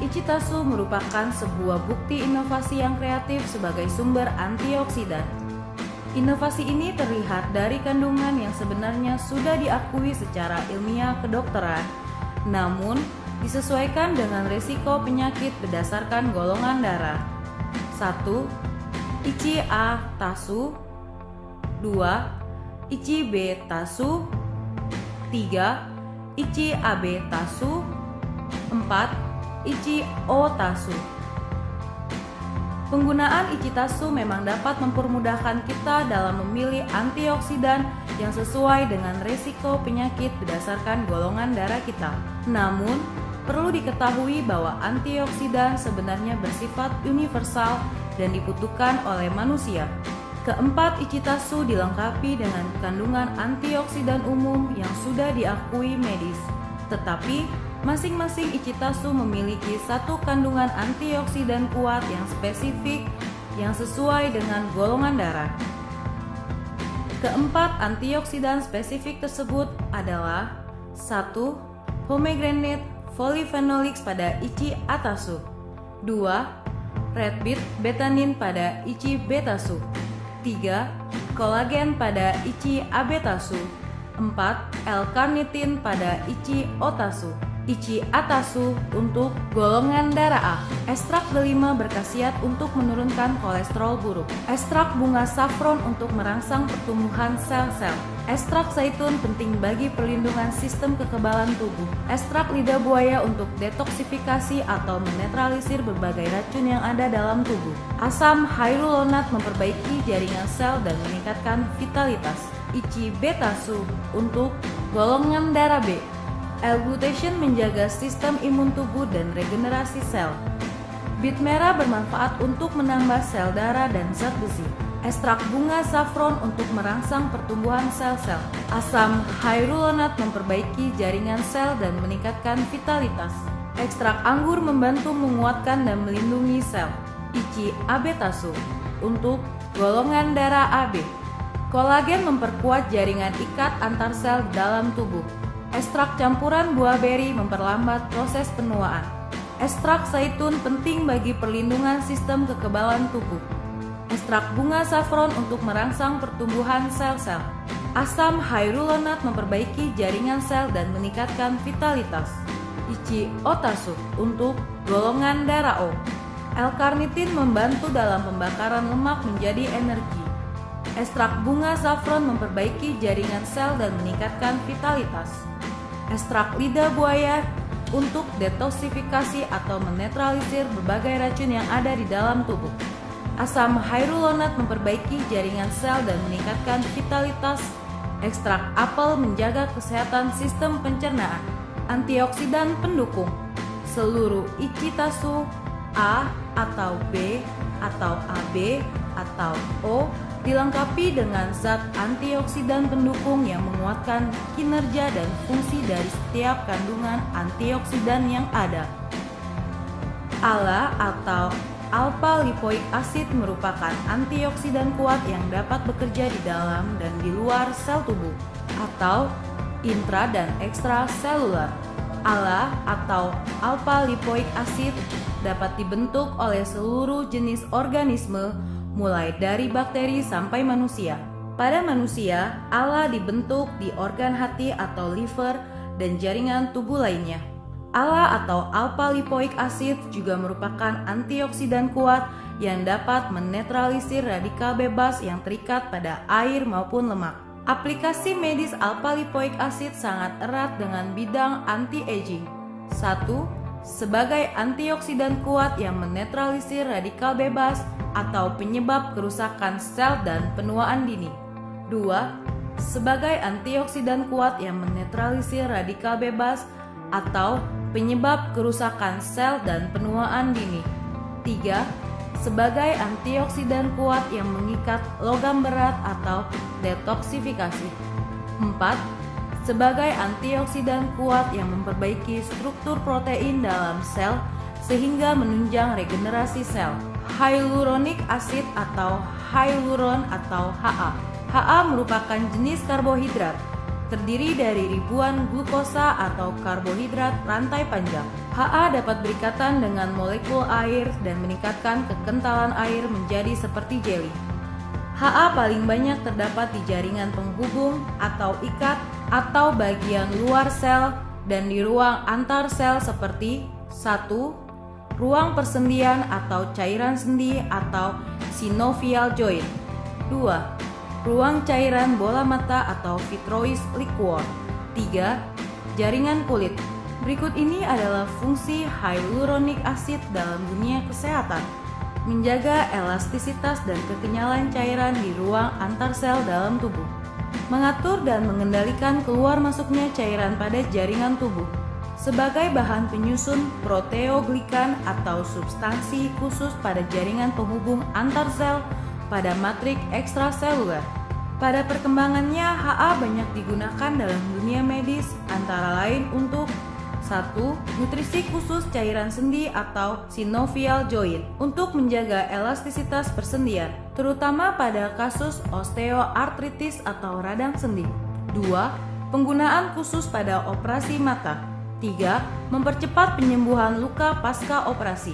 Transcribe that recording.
Ichitasu merupakan sebuah bukti inovasi yang kreatif sebagai sumber antioksidan. Inovasi ini terlihat dari kandungan yang sebenarnya sudah diakui secara ilmiah kedokteran, namun disesuaikan dengan risiko penyakit berdasarkan golongan darah. 1. Ichi-A-Tasu 2. Ichi-B-Tasu 3. Ichi-AB-Tasu 4. Ichi-O-Tasu. Penggunaan Ichitasu memang dapat mempermudahkan kita dalam memilih antioksidan yang sesuai dengan risiko penyakit berdasarkan golongan darah kita. Namun, perlu diketahui bahwa antioksidan sebenarnya bersifat universal dan dibutuhkan oleh manusia. Keempat, Ichitasu dilengkapi dengan kandungan antioksidan umum yang sudah diakui medis. Tetapi, masing-masing Ichitasu memiliki satu kandungan antioksidan kuat yang spesifik yang sesuai dengan golongan darah. Keempat antioksidan spesifik tersebut adalah 1. Pomegranate polyphenolics pada Ichi-A-Tasu 2. Red beet betanin pada Ichi-B-Tasu 3. Kolagen pada Ichi-AB-Tasu 4. L-carnitin pada Ichi-O-Tasu. Ichi-A-Tasu untuk golongan darah A. Ekstrak delima berkhasiat untuk menurunkan kolesterol buruk. Ekstrak bunga saffron untuk merangsang pertumbuhan sel-sel. Ekstrak zaitun penting bagi perlindungan sistem kekebalan tubuh. Ekstrak lidah buaya untuk detoksifikasi atau menetralisir berbagai racun yang ada dalam tubuh. Asam hyaluronat memperbaiki jaringan sel dan meningkatkan vitalitas. Ichi-B-Tasu untuk golongan darah B. L-glutation menjaga sistem imun tubuh dan regenerasi sel. Bit merah bermanfaat untuk menambah sel darah dan zat besi. Ekstrak bunga saffron untuk merangsang pertumbuhan sel-sel. Asam hyaluronat memperbaiki jaringan sel dan meningkatkan vitalitas. Ekstrak anggur membantu menguatkan dan melindungi sel. Ichi-AB-Tasu untuk golongan darah AB. Kolagen memperkuat jaringan ikat antar sel dalam tubuh. Ekstrak campuran buah beri memperlambat proses penuaan. Ekstrak zaitun penting bagi perlindungan sistem kekebalan tubuh. Ekstrak bunga saffron untuk merangsang pertumbuhan sel-sel. Asam hyaluronat memperbaiki jaringan sel dan meningkatkan vitalitas. Ichi-O-Tasu untuk golongan darah O. L-carnitin membantu dalam pembakaran lemak menjadi energi. Ekstrak bunga saffron memperbaiki jaringan sel dan meningkatkan vitalitas. Ekstrak lidah buaya untuk detoksifikasi atau menetralisir berbagai racun yang ada di dalam tubuh. Asam hyaluronat memperbaiki jaringan sel dan meningkatkan vitalitas. Ekstrak apel menjaga kesehatan sistem pencernaan. Antioksidan pendukung. Seluruh Ichitasu A atau B atau AB atau O dilengkapi dengan zat antioksidan pendukung yang menguatkan kinerja dan fungsi dari setiap kandungan antioksidan yang ada. ALA atau alpha lipoic acid merupakan antioksidan kuat yang dapat bekerja di dalam dan di luar sel tubuh atau intra dan ekstraselular. ALA atau alpha lipoic acid dapat dibentuk oleh seluruh jenis organisme mulai dari bakteri sampai manusia. Pada manusia, ALA dibentuk di organ hati atau liver dan jaringan tubuh lainnya. ALA atau alpha lipoic acid juga merupakan antioksidan kuat yang dapat menetralisir radikal bebas yang terikat pada air maupun lemak. Aplikasi medis alpha lipoic acid sangat erat dengan bidang anti-aging. 1. Sebagai antioksidan kuat yang menetralisir radikal bebas atau penyebab kerusakan sel dan penuaan dini. 2. Sebagai antioksidan kuat yang menetralisir radikal bebas atau penyebab kerusakan sel dan penuaan dini. 3. Sebagai antioksidan kuat yang mengikat logam berat atau detoksifikasi. 4. Sebagai antioksidan kuat yang memperbaiki struktur protein dalam sel sehingga menunjang regenerasi sel. Hyaluronic acid atau hyaluron atau HA. HA merupakan jenis karbohidrat. terdiri dari ribuan glukosa atau karbohidrat rantai panjang. HA dapat berikatan dengan molekul air dan meningkatkan kekentalan air menjadi seperti jeli. HA paling banyak terdapat di jaringan penghubung atau ikat atau bagian luar sel dan di ruang antar sel seperti 1. Ruang persendian atau cairan sendi atau synovial joint. 2. Ruang cairan bola mata atau vitreous liquor. 3. Jaringan kulit. Berikut ini adalah fungsi hyaluronic acid dalam dunia kesehatan. Menjaga elastisitas dan kekenyalan cairan di ruang antar sel dalam tubuh. Mengatur dan mengendalikan keluar masuknya cairan pada jaringan tubuh. Sebagai bahan penyusun proteoglikan atau substansi khusus pada jaringan penghubung antar sel pada matrik ekstraseluler. Pada perkembangannya, HA banyak digunakan dalam dunia medis antara lain untuk 1. Nutrisi khusus cairan sendi atau synovial joint untuk menjaga elastisitas persendian, terutama pada kasus osteoartritis atau radang sendi. 2. Penggunaan khusus pada operasi mata. 3. Mempercepat penyembuhan luka pasca operasi.